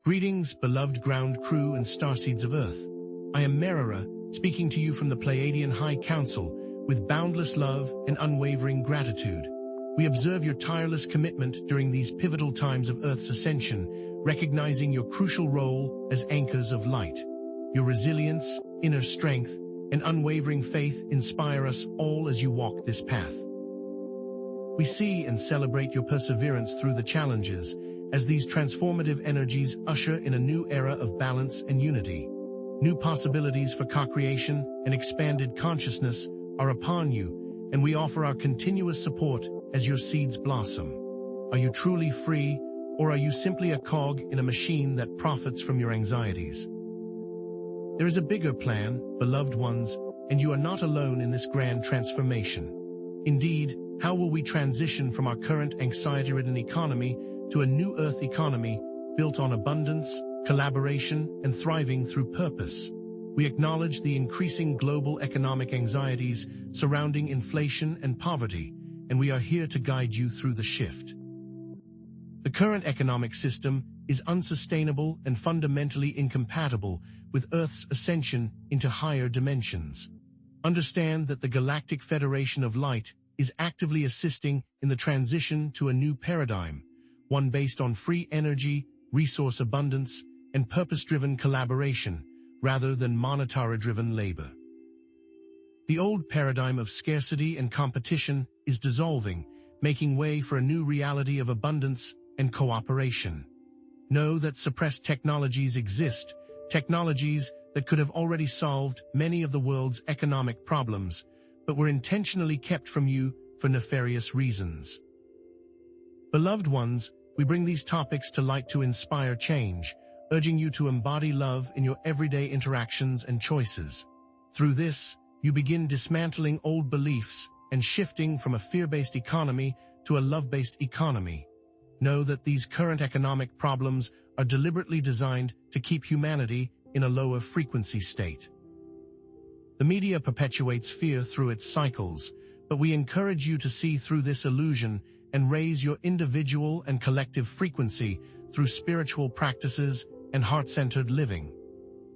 Greetings, beloved ground crew and starseeds of Earth. I am Merara, speaking to you from the Pleiadian High Council, with boundless love and unwavering gratitude. We observe your tireless commitment during these pivotal times of Earth's ascension, recognizing your crucial role as anchors of light. Your resilience, inner strength, and unwavering faith inspire us all as you walk this path. We see and celebrate your perseverance through the challenges, as these transformative energies usher in a new era of balance and unity. New possibilities for co-creation and expanded consciousness are upon you, and we offer our continuous support as your seeds blossom. Are you truly free, or are you simply a cog in a machine that profits from your anxieties? There is a bigger plan, beloved ones, and you are not alone in this grand transformation. Indeed, how will we transition from our current anxiety-ridden economy to a new Earth economy built on abundance, collaboration, and thriving through purpose? We acknowledge the increasing global economic anxieties surrounding inflation and poverty, and we are here to guide you through the shift. The current economic system is unsustainable and fundamentally incompatible with Earth's ascension into higher dimensions. Understand that the Galactic Federation of Light is actively assisting in the transition to a new paradigm, one based on free energy, resource abundance, and purpose-driven collaboration, rather than monetary-driven labor. The old paradigm of scarcity and competition is dissolving, making way for a new reality of abundance and cooperation. Know that suppressed technologies exist, technologies that could have already solved many of the world's economic problems, but were intentionally kept from you for nefarious reasons. Beloved ones, we bring these topics to light to inspire change, urging you to embody love in your everyday interactions and choices. Through this, you begin dismantling old beliefs and shifting from a fear-based economy to a love-based economy. Know that these current economic problems are deliberately designed to keep humanity in a lower frequency state. The media perpetuates fear through its cycles, but we encourage you to see through this illusion and raise your individual and collective frequency through spiritual practices and heart-centered living.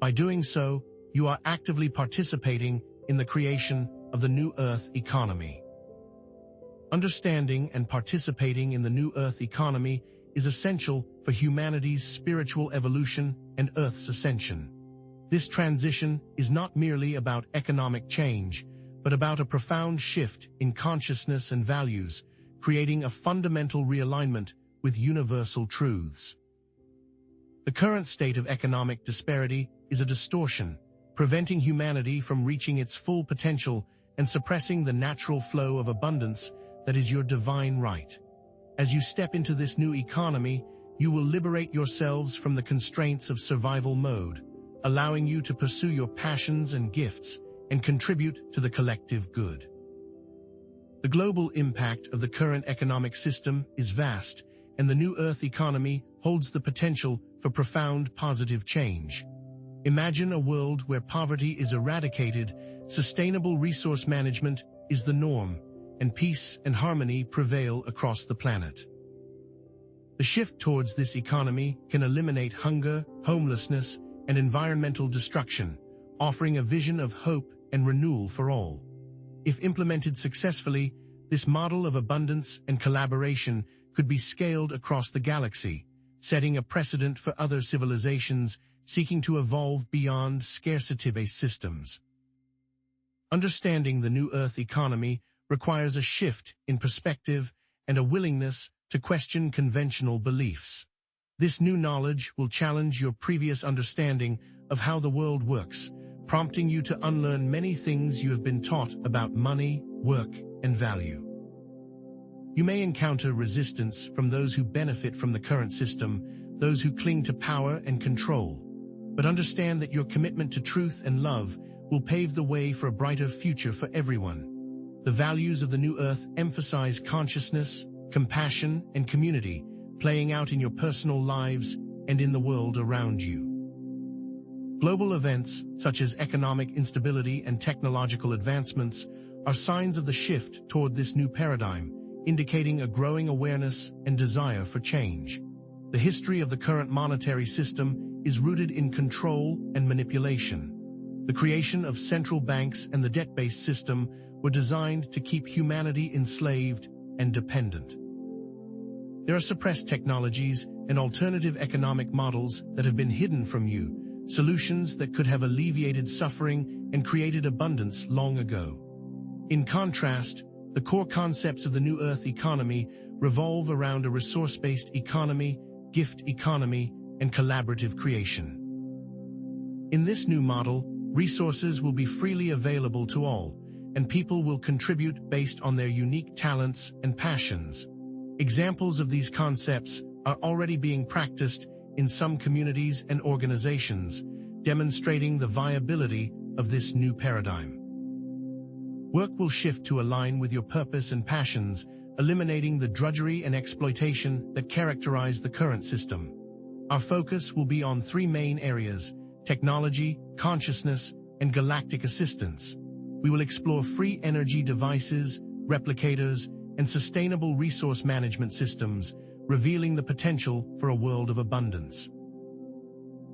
By doing so, you are actively participating in the creation of the new Earth economy. Understanding and participating in the new Earth economy is essential for humanity's spiritual evolution and Earth's ascension. This transition is not merely about economic change, but about a profound shift in consciousness and values, creating a fundamental realignment with universal truths. The current state of economic disparity is a distortion, preventing humanity from reaching its full potential and suppressing the natural flow of abundance that is your divine right. As you step into this new economy, you will liberate yourselves from the constraints of survival mode, allowing you to pursue your passions and gifts and contribute to the collective good. The global impact of the current economic system is vast, and the new Earth economy holds the potential for profound positive change. Imagine a world where poverty is eradicated, sustainable resource management is the norm, and peace and harmony prevail across the planet. The shift towards this economy can eliminate hunger, homelessness, and environmental destruction, offering a vision of hope and renewal for all. If implemented successfully, this model of abundance and collaboration could be scaled across the galaxy, setting a precedent for other civilizations seeking to evolve beyond scarcity-based systems. Understanding the new Earth economy requires a shift in perspective and a willingness to question conventional beliefs. This new knowledge will challenge your previous understanding of how the world works, prompting you to unlearn many things you have been taught about money, work, and value. You may encounter resistance from those who benefit from the current system, those who cling to power and control. But understand that your commitment to truth and love will pave the way for a brighter future for everyone. The values of the new Earth emphasize consciousness, compassion, and community, playing out in your personal lives and in the world around you. Global events, such as economic instability and technological advancements, are signs of the shift toward this new paradigm, indicating a growing awareness and desire for change. The history of the current monetary system is rooted in control and manipulation. The creation of central banks and the debt-based system were designed to keep humanity enslaved and dependent. There are suppressed technologies and alternative economic models that have been hidden from you, solutions that could have alleviated suffering and created abundance long ago. In contrast, the core concepts of the New Earth economy revolve around a resource-based economy, gift economy, and collaborative creation. In this new model, resources will be freely available to all, and people will contribute based on their unique talents and passions. Examples of these concepts are already being practiced in some communities and organizations, demonstrating the viability of this new paradigm. Work will shift to align with your purpose and passions, eliminating the drudgery and exploitation that characterize the current system. Our focus will be on three main areas: technology, consciousness, and galactic assistance. We will explore free energy devices, replicators, and sustainable resource management systems, revealing the potential for a world of abundance.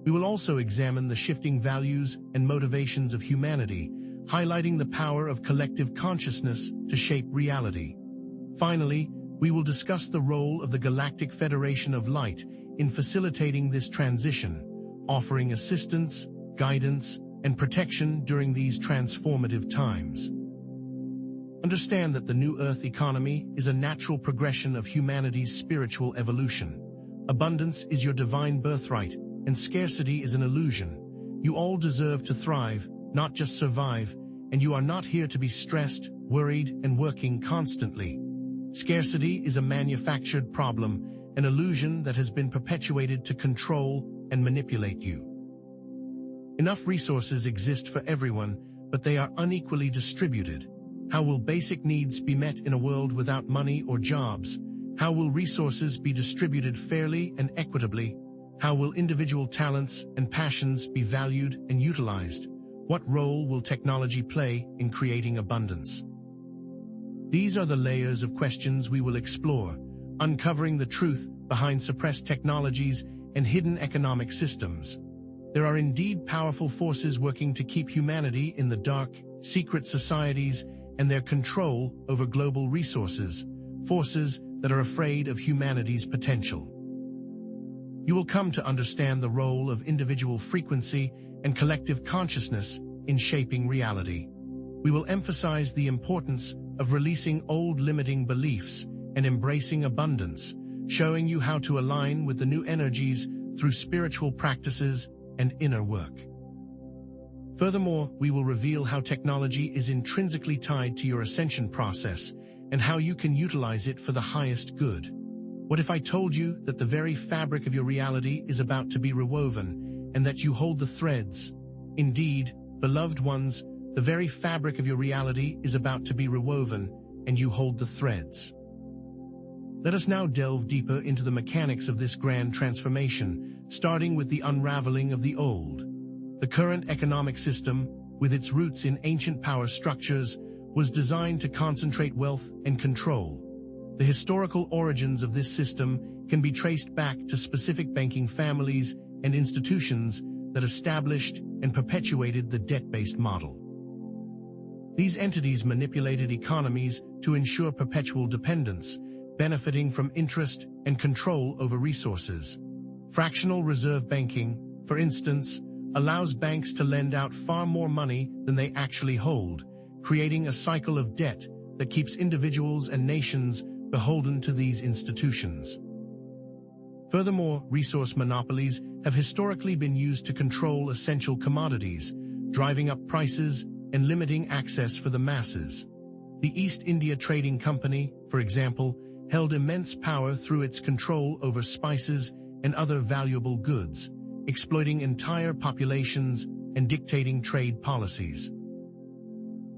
We will also examine the shifting values and motivations of humanity, highlighting the power of collective consciousness to shape reality. Finally, we will discuss the role of the Galactic Federation of Light in facilitating this transition, offering assistance, guidance, and protection during these transformative times. Understand that the New Earth economy is a natural progression of humanity's spiritual evolution. Abundance is your divine birthright, and scarcity is an illusion. You all deserve to thrive, not just survive, and you are not here to be stressed, worried, and working constantly. Scarcity is a manufactured problem, an illusion that has been perpetuated to control and manipulate you. Enough resources exist for everyone, but they are unequally distributed. How will basic needs be met in a world without money or jobs? How will resources be distributed fairly and equitably? How will individual talents and passions be valued and utilized? What role will technology play in creating abundance? These are the layers of questions we will explore, uncovering the truth behind suppressed technologies and hidden economic systems. There are indeed powerful forces working to keep humanity in the dark, secret societies and their control over global resources, forces that are afraid of humanity's potential. You will come to understand the role of individual frequency and collective consciousness in shaping reality. We will emphasize the importance of releasing old limiting beliefs and embracing abundance, showing you how to align with the new energies through spiritual practices and inner work. Furthermore, we will reveal how technology is intrinsically tied to your ascension process and how you can utilize it for the highest good. What if I told you that the very fabric of your reality is about to be rewoven and that you hold the threads? Indeed, beloved ones, the very fabric of your reality is about to be rewoven and you hold the threads. Let us now delve deeper into the mechanics of this grand transformation, starting with the unraveling of the old. The current economic system, with its roots in ancient power structures, was designed to concentrate wealth and control. The historical origins of this system can be traced back to specific banking families and institutions that established and perpetuated the debt-based model. These entities manipulated economies to ensure perpetual dependence, benefiting from interest and control over resources. Fractional reserve banking, for instance, allows banks to lend out far more money than they actually hold, creating a cycle of debt that keeps individuals and nations beholden to these institutions. Furthermore, resource monopolies have historically been used to control essential commodities, driving up prices and limiting access for the masses. The East India Trading Company, for example, held immense power through its control over spices and other valuable goods, exploiting entire populations and dictating trade policies.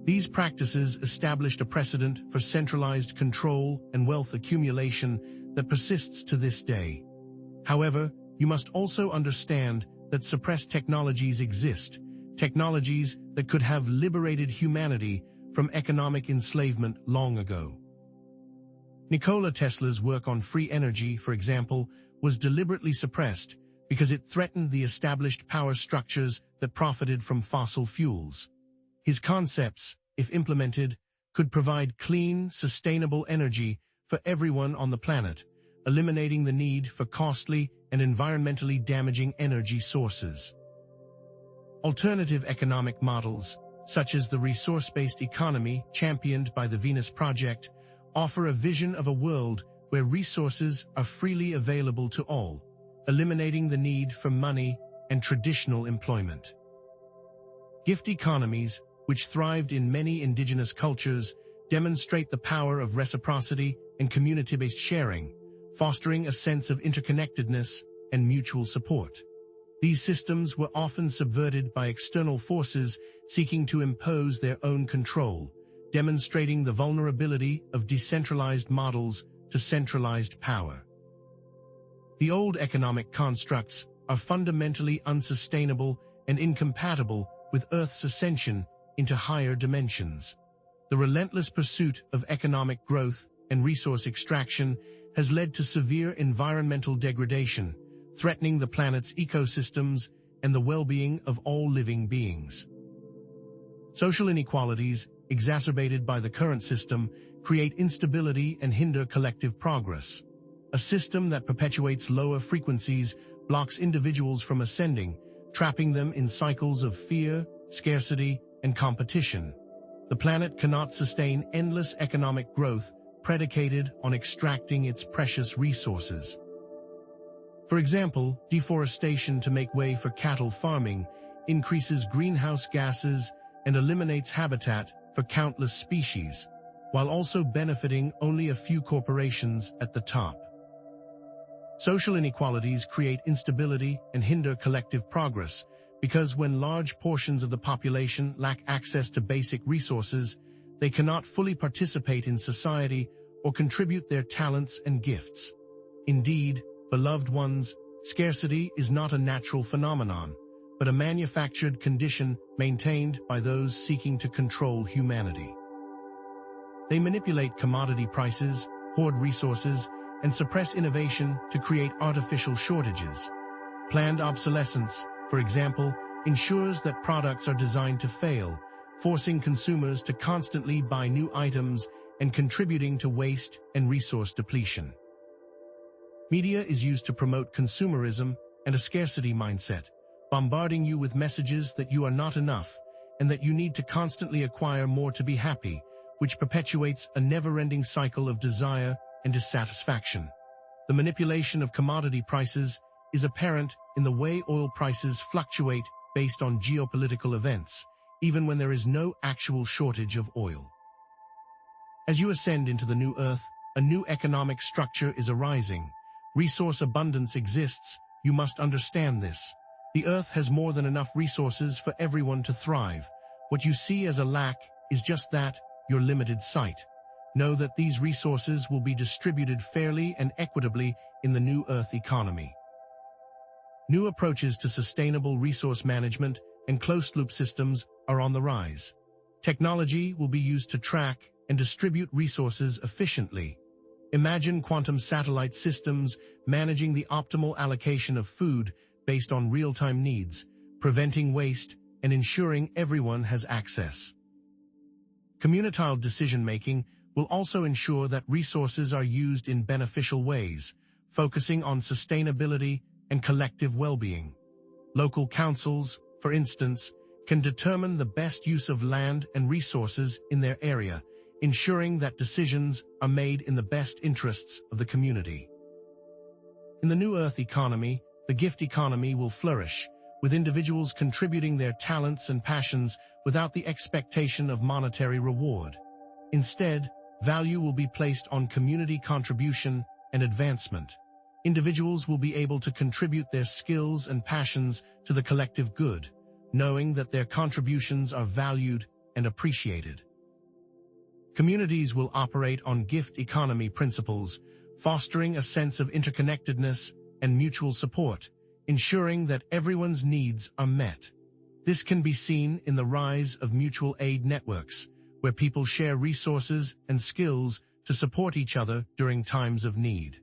These practices established a precedent for centralized control and wealth accumulation that persists to this day. However, you must also understand that suppressed technologies exist, technologies that could have liberated humanity from economic enslavement long ago. Nikola Tesla's work on free energy, for example, was deliberately suppressed because it threatened the established power structures that profited from fossil fuels. His concepts, if implemented, could provide clean, sustainable energy for everyone on the planet, eliminating the need for costly and environmentally damaging energy sources. Alternative economic models, such as the resource-based economy championed by the Venus Project, offer a vision of a world where resources are freely available to all, eliminating the need for money and traditional employment. Gift economies, which thrived in many indigenous cultures, demonstrate the power of reciprocity and community-based sharing, fostering a sense of interconnectedness and mutual support. These systems were often subverted by external forces seeking to impose their own control, demonstrating the vulnerability of decentralized models to centralized power. The old economic constructs are fundamentally unsustainable and incompatible with Earth's ascension into higher dimensions. The relentless pursuit of economic growth and resource extraction has led to severe environmental degradation, threatening the planet's ecosystems and the well-being of all living beings. Social inequalities, exacerbated by the current system, create instability and hinder collective progress. A system that perpetuates lower frequencies blocks individuals from ascending, trapping them in cycles of fear, scarcity, and competition. The planet cannot sustain endless economic growth predicated on extracting its precious resources. For example, deforestation to make way for cattle farming increases greenhouse gases and eliminates habitat for countless species, while also benefiting only a few corporations at the top. Social inequalities create instability and hinder collective progress, because when large portions of the population lack access to basic resources, they cannot fully participate in society or contribute their talents and gifts. Indeed, beloved ones, scarcity is not a natural phenomenon, but a manufactured condition maintained by those seeking to control humanity. They manipulate commodity prices, hoard resources, and suppress innovation to create artificial shortages. Planned obsolescence, for example, ensures that products are designed to fail, forcing consumers to constantly buy new items and contributing to waste and resource depletion. Media is used to promote consumerism and a scarcity mindset, bombarding you with messages that you are not enough and that you need to constantly acquire more to be happy, which perpetuates a never-ending cycle of desire and dissatisfaction. The manipulation of commodity prices is apparent in the way oil prices fluctuate based on geopolitical events, even when there is no actual shortage of oil. As you ascend into the new Earth, a new economic structure is arising. Resource abundance exists. You must understand this. The Earth has more than enough resources for everyone to thrive. What you see as a lack is just that, your limited sight. Know that these resources will be distributed fairly and equitably in the new Earth economy. New approaches to sustainable resource management and closed-loop systems are on the rise. Technology will be used to track and distribute resources efficiently. Imagine quantum satellite systems managing the optimal allocation of food based on real-time needs, preventing waste and ensuring everyone has access. Communitile decision-making will also ensure that resources are used in beneficial ways, focusing on sustainability and collective well-being. Local councils, for instance, can determine the best use of land and resources in their area, ensuring that decisions are made in the best interests of the community. In the new Earth economy, the gift economy will flourish, with individuals contributing their talents and passions without the expectation of monetary reward. Instead, value will be placed on community contribution and advancement. Individuals will be able to contribute their skills and passions to the collective good, knowing that their contributions are valued and appreciated. Communities will operate on gift economy principles, fostering a sense of interconnectedness and mutual support, ensuring that everyone's needs are met. This can be seen in the rise of mutual aid networks, where people share resources and skills to support each other during times of need.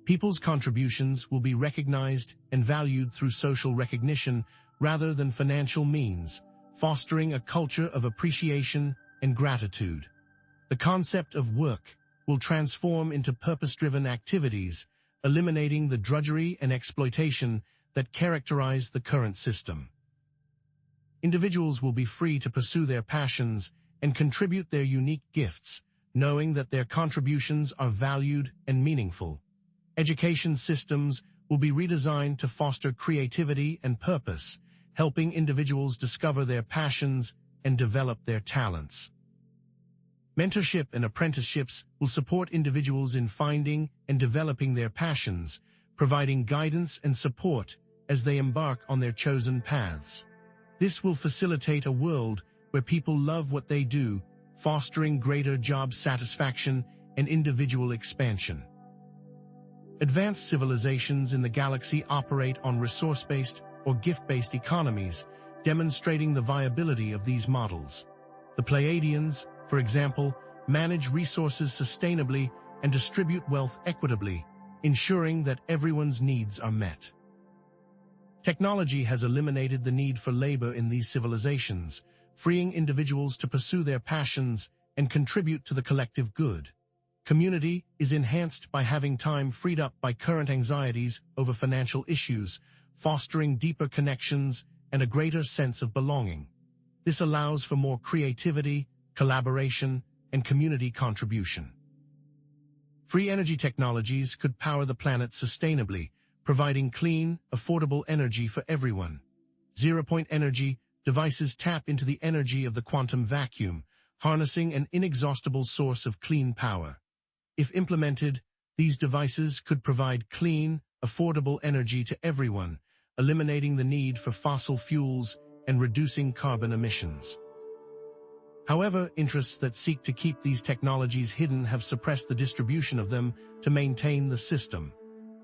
People's contributions will be recognized and valued through social recognition rather than financial means, fostering a culture of appreciation and gratitude. The concept of work will transform into purpose-driven activities, eliminating the drudgery and exploitation that characterize the current system. Individuals will be free to pursue their passions and contribute their unique gifts, knowing that their contributions are valued and meaningful. Education systems will be redesigned to foster creativity and purpose, helping individuals discover their passions and develop their talents. Mentorship and apprenticeships will support individuals in finding and developing their passions, providing guidance and support as they embark on their chosen paths. This will facilitate a world where people love what they do, fostering greater job satisfaction and individual expansion. Advanced civilizations in the galaxy operate on resource-based or gift-based economies, demonstrating the viability of these models. The Pleiadians, for example, manage resources sustainably and distribute wealth equitably, ensuring that everyone's needs are met. Technology has eliminated the need for labor in these civilizations, freeing individuals to pursue their passions and contribute to the collective good. Community is enhanced by having time freed up by current anxieties over financial issues, fostering deeper connections and a greater sense of belonging. This allows for more creativity, collaboration, and community contribution. Free energy technologies could power the planet sustainably, providing clean, affordable energy for everyone. Zero-point energy devices tap into the energy of the quantum vacuum, harnessing an inexhaustible source of clean power. If implemented, these devices could provide clean, affordable energy to everyone, eliminating the need for fossil fuels and reducing carbon emissions. However, interests that seek to keep these technologies hidden have suppressed the distribution of them to maintain the system.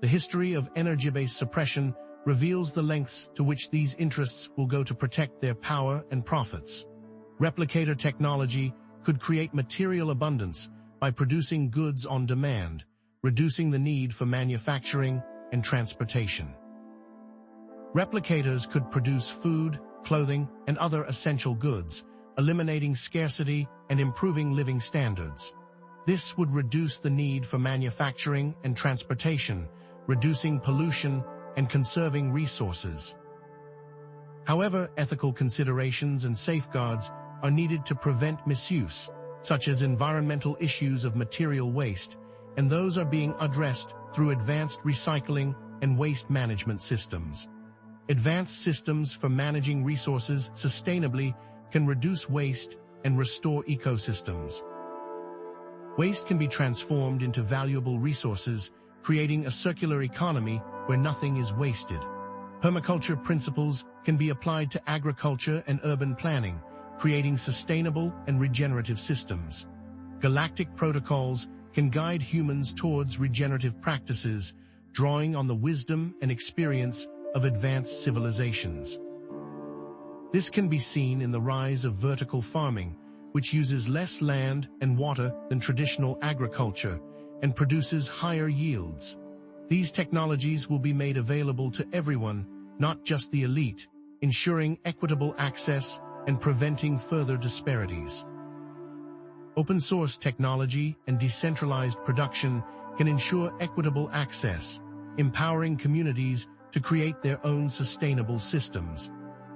The history of energy-based suppression reveals the lengths to which these interests will go to protect their power and profits. Replicator technology could create material abundance by producing goods on demand, reducing the need for manufacturing and transportation. Replicators could produce food, clothing, and other essential goods, eliminating scarcity and improving living standards. This would reduce the need for manufacturing and transportation, reducing pollution and conserving resources. However, ethical considerations and safeguards are needed to prevent misuse, such as environmental issues of material waste, and those are being addressed through advanced recycling and waste management systems. Advanced systems for managing resources sustainably can reduce waste and restore ecosystems. Waste can be transformed into valuable resources, creating a circular economy where nothing is wasted. Permaculture principles can be applied to agriculture and urban planning, creating sustainable and regenerative systems. Galactic protocols can guide humans towards regenerative practices, drawing on the wisdom and experience of advanced civilizations. This can be seen in the rise of vertical farming, which uses less land and water than traditional agriculture and produces higher yields. These technologies will be made available to everyone, not just the elite, ensuring equitable access and preventing further disparities. Open-source technology and decentralized production can ensure equitable access, empowering communities to create their own sustainable systems.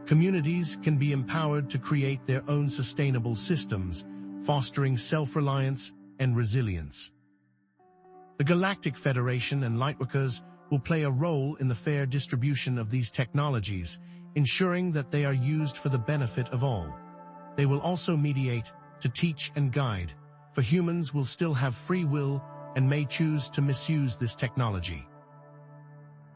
Communities can be empowered to create their own sustainable systems, fostering self-reliance and resilience. The Galactic Federation and Lightworkers will play a role in the fair distribution of these technologies, ensuring that they are used for the benefit of all. They will also mediate, to teach and guide, for humans will still have free will and may choose to misuse this technology.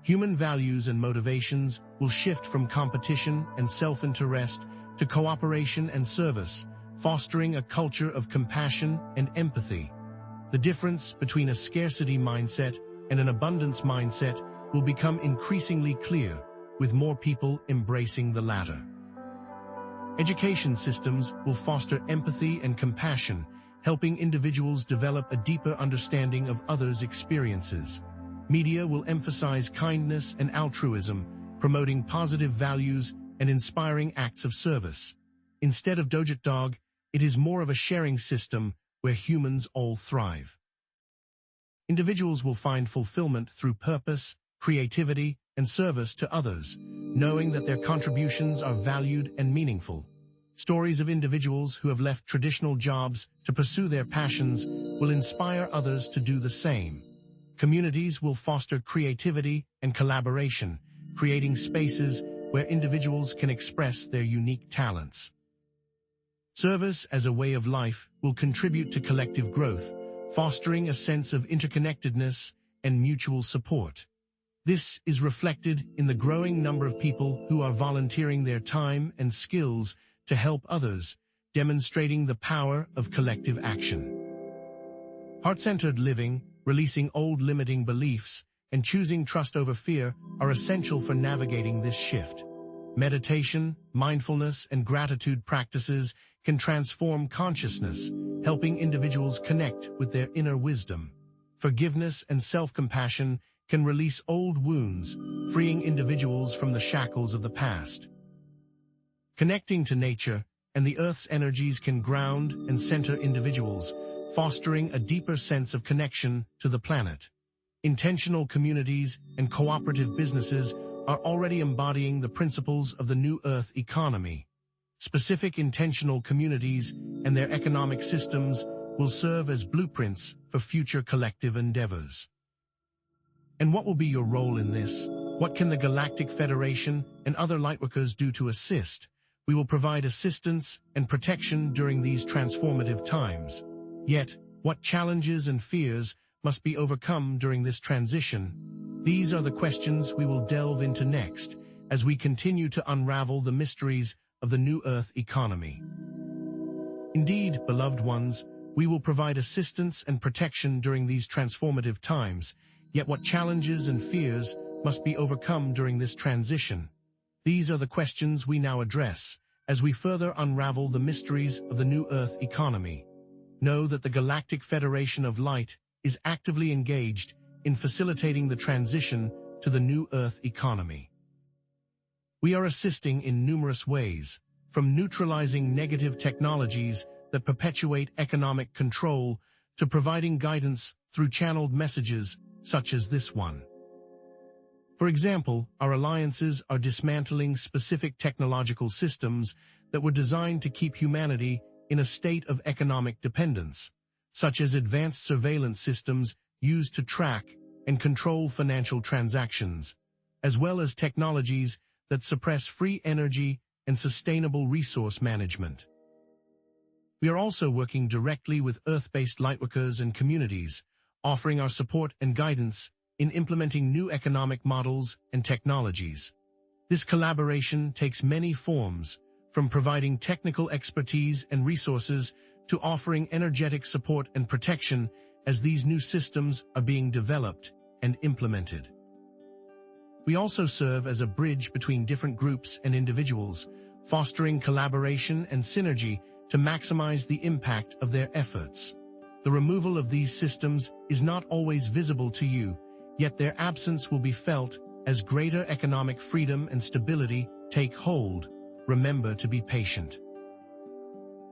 Human values and motivations will shift from competition and self-interest to cooperation and service, fostering a culture of compassion and empathy. The difference between a scarcity mindset and an abundance mindset will become increasingly clear, with more people embracing the latter. Education systems will foster empathy and compassion, helping individuals develop a deeper understanding of others' experiences. Media will emphasize kindness and altruism, promoting positive values and inspiring acts of service. Instead of Dog, it is more of a sharing system where humans all thrive. Individuals will find fulfillment through purpose, creativity, and service to others, knowing that their contributions are valued and meaningful. Stories of individuals who have left traditional jobs to pursue their passions will inspire others to do the same. Communities will foster creativity and collaboration, creating spaces where individuals can express their unique talents. Service as a way of life will contribute to collective growth, fostering a sense of interconnectedness and mutual support. This is reflected in the growing number of people who are volunteering their time and skills to help others, demonstrating the power of collective action. Heart-centered living, releasing old limiting beliefs, and choosing trust over fear are essential for navigating this shift. Meditation, mindfulness, and gratitude practices can transform consciousness, helping individuals connect with their inner wisdom. Forgiveness and self-compassion can release old wounds, freeing individuals from the shackles of the past. Connecting to nature and the Earth's energies can ground and center individuals, fostering a deeper sense of connection to the planet. Intentional communities and cooperative businesses are already embodying the principles of the New Earth economy. Specific intentional communities and their economic systems will serve as blueprints for future collective endeavors. And what will be your role in this? What can the Galactic Federation and other lightworkers do to assist? We will provide assistance and protection during these transformative times. Yet, what challenges and fears must be overcome during this transition? These are the questions we will delve into next as we continue to unravel the mysteries of the New Earth economy. Indeed, beloved ones, we will provide assistance and protection during these transformative times, yet what challenges and fears must be overcome during this transition? These are the questions we now address as we further unravel the mysteries of the New Earth economy. Know that the Galactic Federation of Light is actively engaged in facilitating the transition to the New Earth economy. We are assisting in numerous ways, from neutralizing negative technologies that perpetuate economic control to providing guidance through channeled messages such as this one. For example, our alliances are dismantling specific technological systems that were designed to keep humanity in a state of economic dependence, such as advanced surveillance systems used to track and control financial transactions, as well as technologies that suppress free energy and sustainable resource management. We are also working directly with Earth-based lightworkers and communities, offering our support and guidance in implementing new economic models and technologies. This collaboration takes many forms, from providing technical expertise and resources to offering energetic support and protection as these new systems are being developed and implemented. We also serve as a bridge between different groups and individuals, fostering collaboration and synergy to maximize the impact of their efforts. The removal of these systems is not always visible to you, yet their absence will be felt as greater economic freedom and stability take hold. Remember to be patient.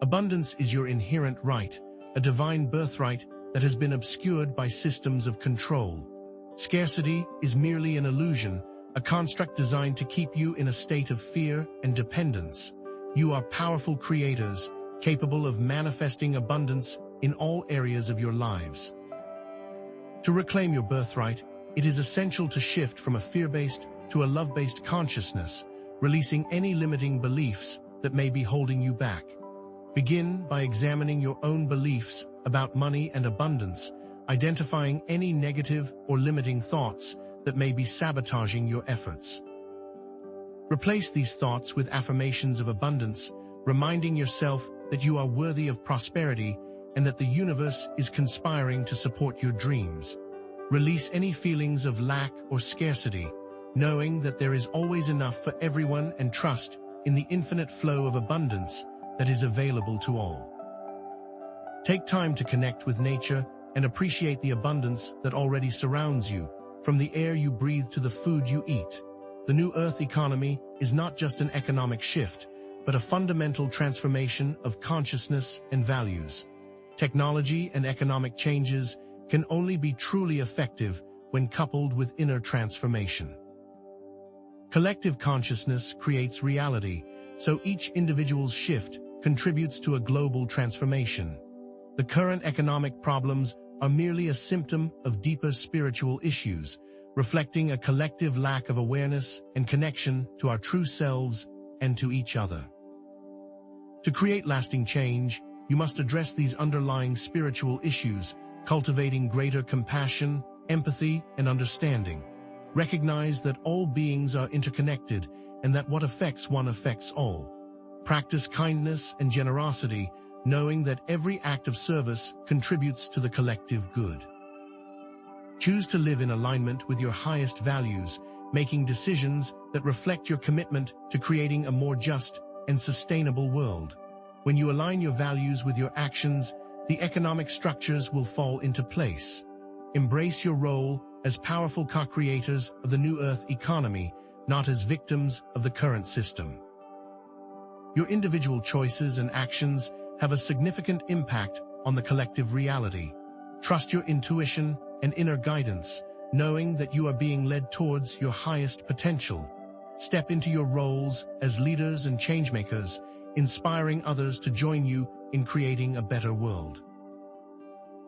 Abundance is your inherent right, a divine birthright that has been obscured by systems of control. Scarcity is merely an illusion, a construct designed to keep you in a state of fear and dependence. You are powerful creators, capable of manifesting abundance in all areas of your lives. To reclaim your birthright, it is essential to shift from a fear-based to a love-based consciousness, releasing any limiting beliefs that may be holding you back. Begin by examining your own beliefs about money and abundance, identifying any negative or limiting thoughts that may be sabotaging your efforts. Replace these thoughts with affirmations of abundance, reminding yourself that you are worthy of prosperity and that the universe is conspiring to support your dreams. Release any feelings of lack or scarcity, knowing that there is always enough for everyone and trust in the infinite flow of abundance that is available to all. Take time to connect with nature and appreciate the abundance that already surrounds you. from the air you breathe to the food you eat. The New Earth economy is not just an economic shift, but a fundamental transformation of consciousness and values. Technology and economic changes can only be truly effective when coupled with inner transformation. Collective consciousness creates reality, so each individual's shift contributes to a global transformation. The current economic problems are merely a symptom of deeper spiritual issues, reflecting a collective lack of awareness and connection to our true selves and to each other. To create lasting change, you must address these underlying spiritual issues, cultivating greater compassion, empathy, and understanding. Recognize that all beings are interconnected and that what affects one affects all. Practice kindness and generosity, knowing that every act of service contributes to the collective good. Choose to live in alignment with your highest values, making decisions that reflect your commitment to creating a more just and sustainable world. When you align your values with your actions, the economic structures will fall into place. Embrace your role as powerful co-creators of the New Earth economy, not as victims of the current system. Your individual choices and actions have a significant impact on the collective reality. Trust your intuition and inner guidance, knowing that you are being led towards your highest potential. Step into your roles as leaders and changemakers, inspiring others to join you in creating a better world.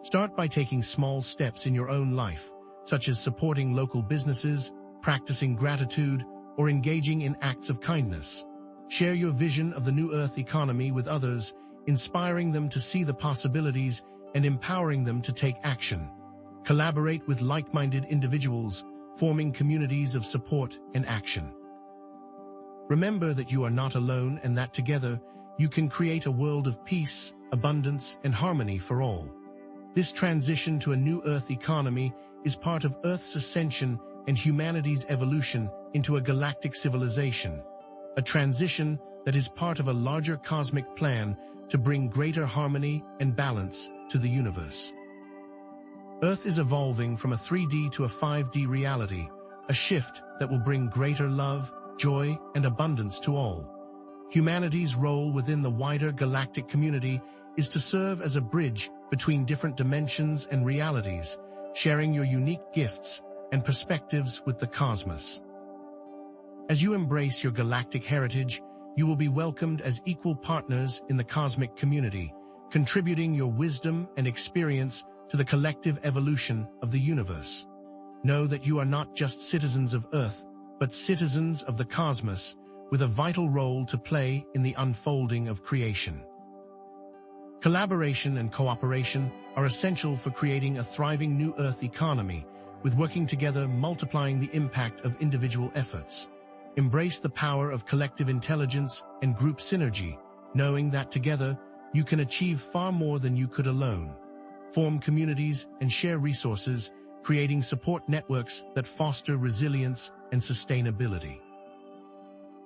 Start by taking small steps in your own life, such as supporting local businesses, practicing gratitude, or engaging in acts of kindness. Share your vision of the New Earth economy with others, inspiring them to see the possibilities and empowering them to take action. Collaborate with like-minded individuals, forming communities of support and action. Remember that you are not alone and that together you can create a world of peace, abundance, and harmony for all. This transition to a New Earth economy is part of Earth's ascension and humanity's evolution into a galactic civilization. A transition that is part of a larger cosmic plan to bring greater harmony and balance to the universe. Earth is evolving from a 3D to a 5D reality, a shift that will bring greater love, joy, and abundance to all. Humanity's role within the wider galactic community is to serve as a bridge between different dimensions and realities, sharing your unique gifts and perspectives with the cosmos. As you embrace your galactic heritage, you will be welcomed as equal partners in the cosmic community, contributing your wisdom and experience to the collective evolution of the universe. Know that you are not just citizens of Earth, but citizens of the cosmos, with a vital role to play in the unfolding of creation. Collaboration and cooperation are essential for creating a thriving New Earth economy, with working together multiplying the impact of individual efforts. Embrace the power of collective intelligence and group synergy, knowing that together you can achieve far more than you could alone. Form communities and share resources, creating support networks that foster resilience and sustainability.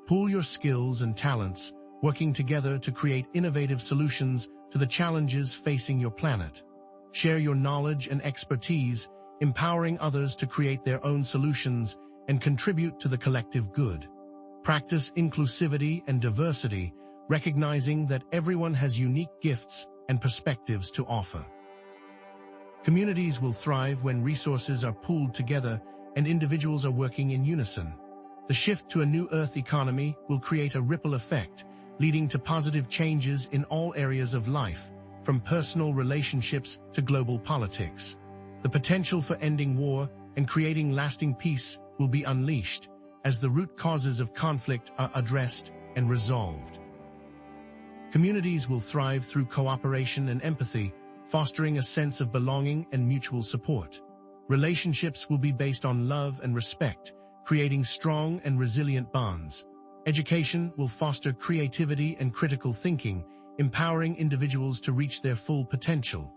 Pool your skills and talents, working together to create innovative solutions to the challenges facing your planet. Share your knowledge and expertise, empowering others to create their own solutions and contribute to the collective good. Practice inclusivity and diversity, recognizing that everyone has unique gifts and perspectives to offer. Communities will thrive when resources are pooled together and individuals are working in unison. The shift to a New Earth economy will create a ripple effect, leading to positive changes in all areas of life, from personal relationships to global politics. The potential for ending war and creating lasting peace will be unleashed as the root causes of conflict are addressed and resolved. Communities will thrive through cooperation and empathy, fostering a sense of belonging and mutual support. Relationships will be based on love and respect, creating strong and resilient bonds. Education will foster creativity and critical thinking, empowering individuals to reach their full potential.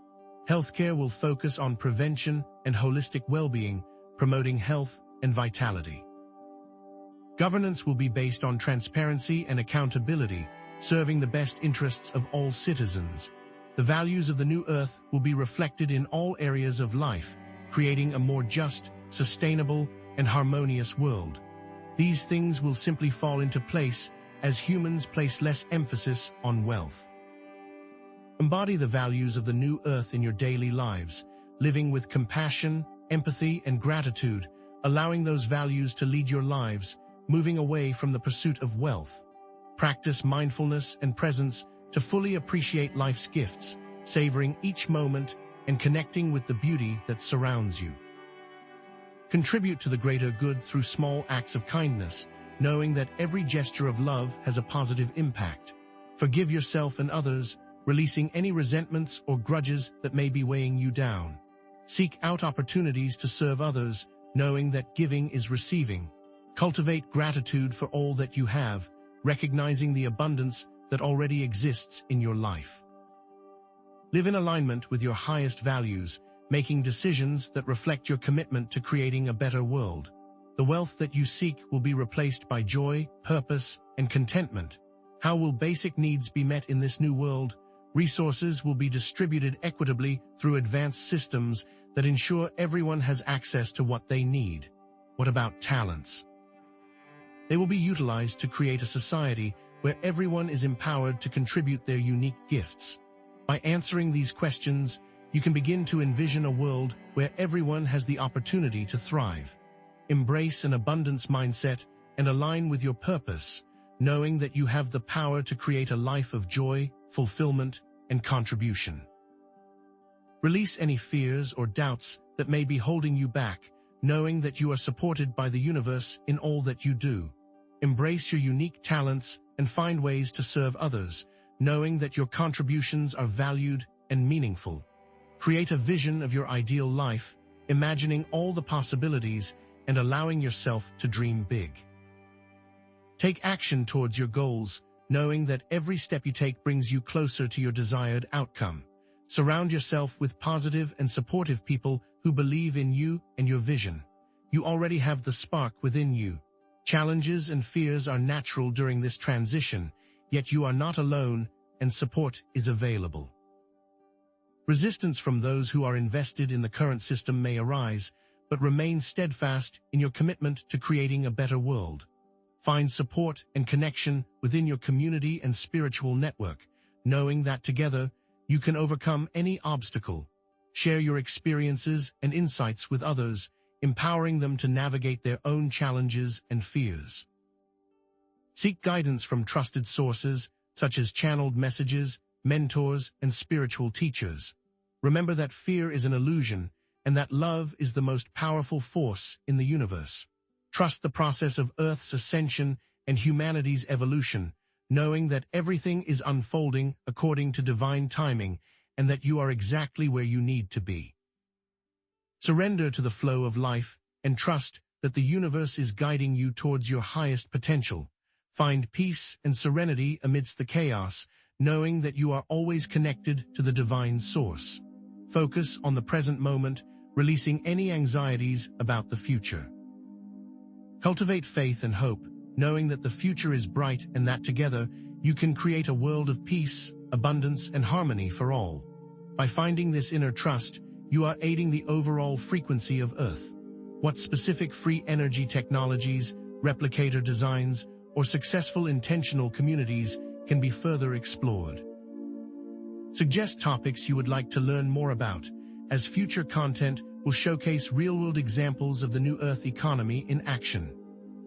Healthcare will focus on prevention and holistic well-being, promoting health and vitality. Governance will be based on transparency and accountability, serving the best interests of all citizens. The values of the New Earth will be reflected in all areas of life, creating a more just sustainable, and harmonious world. These things will simply fall into place as humans place less emphasis on wealth. Embody the values of the new earth in your daily lives, living with compassion, empathy, and gratitude, allowing those values to lead your lives, moving away from the pursuit of wealth. Practice mindfulness and presence to fully appreciate life's gifts, savoring each moment and connecting with the beauty that surrounds you. Contribute to the greater good through small acts of kindness, knowing that every gesture of love has a positive impact. Forgive yourself and others, releasing any resentments or grudges that may be weighing you down. Seek out opportunities to serve others, knowing that giving is receiving. Cultivate gratitude for all that you have, recognizing the abundance that already exists in your life. Live in alignment with your highest values, making decisions that reflect your commitment to creating a better world. The wealth that you seek will be replaced by joy, purpose, and contentment. How will basic needs be met in this new world? Resources will be distributed equitably through advanced systems that ensure everyone has access to what they need. What about talents? They will be utilized to create a society where everyone is empowered to contribute their unique gifts. By answering these questions, you can begin to envision a world where everyone has the opportunity to thrive. Embrace an abundance mindset and align with your purpose, knowing that you have the power to create a life of joy, fulfillment, and contribution. Release any fears or doubts that may be holding you back, knowing that you are supported by the universe in all that you do. Embrace your unique talents and find ways to serve others, knowing that your contributions are valued and meaningful. Create a vision of your ideal life, imagining all the possibilities and allowing yourself to dream big. Take action towards your goals, knowing that every step you take brings you closer to your desired outcome. Surround yourself with positive and supportive people who believe in you and your vision. You already have the spark within you. Challenges and fears are natural during this transition, yet you are not alone and support is available. Resistance from those who are invested in the current system may arise, but remain steadfast in your commitment to creating a better world. Find support and connection within your community and spiritual network, knowing that together you can overcome any obstacle. Share your experiences and insights with others, empowering them to navigate their own challenges and fears. Seek guidance from trusted sources, such as channeled messages, mentors, and spiritual teachers. Remember that fear is an illusion, and that love is the most powerful force in the universe. Trust the process of Earth's ascension and humanity's evolution, knowing that everything is unfolding according to divine timing and that you are exactly where you need to be. Surrender to the flow of life and trust that the universe is guiding you towards your highest potential. Find peace and serenity amidst the chaos, knowing that you are always connected to the divine source. Focus on the present moment, releasing any anxieties about the future. Cultivate faith and hope, knowing that the future is bright and that together you can create a world of peace, abundance, and harmony for all. By finding this inner trust, you are aiding the overall frequency of Earth. What specific free energy technologies, replicator designs, or successful intentional communities can be further explored? Suggest topics you would like to learn more about, as future content will showcase real-world examples of the New Earth economy in action.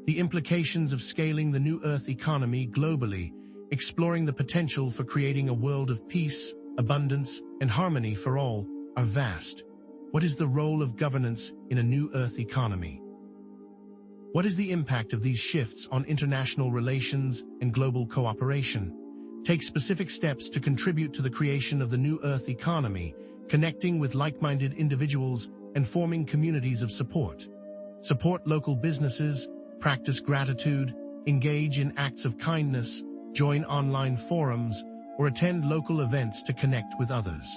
The implications of scaling the New Earth economy globally, exploring the potential for creating a world of peace, abundance, and harmony for all, are vast. What is the role of governance in a New Earth economy? What is the impact of these shifts on international relations and global cooperation? Take specific steps to contribute to the creation of the New Earth economy, connecting with like-minded individuals and forming communities of support. Support local businesses, practice gratitude, engage in acts of kindness, join online forums, or attend local events to connect with others.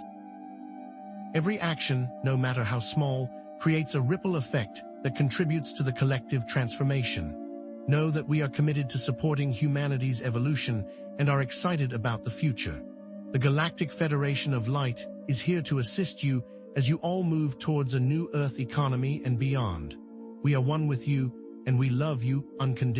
Every action, no matter how small, creates a ripple effect that contributes to the collective transformation. Know that we are committed to supporting humanity's evolution and are excited about the future. The Galactic Federation of Light is here to assist you as you all move towards a new Earth economy and beyond. We are one with you, and we love you unconditionally.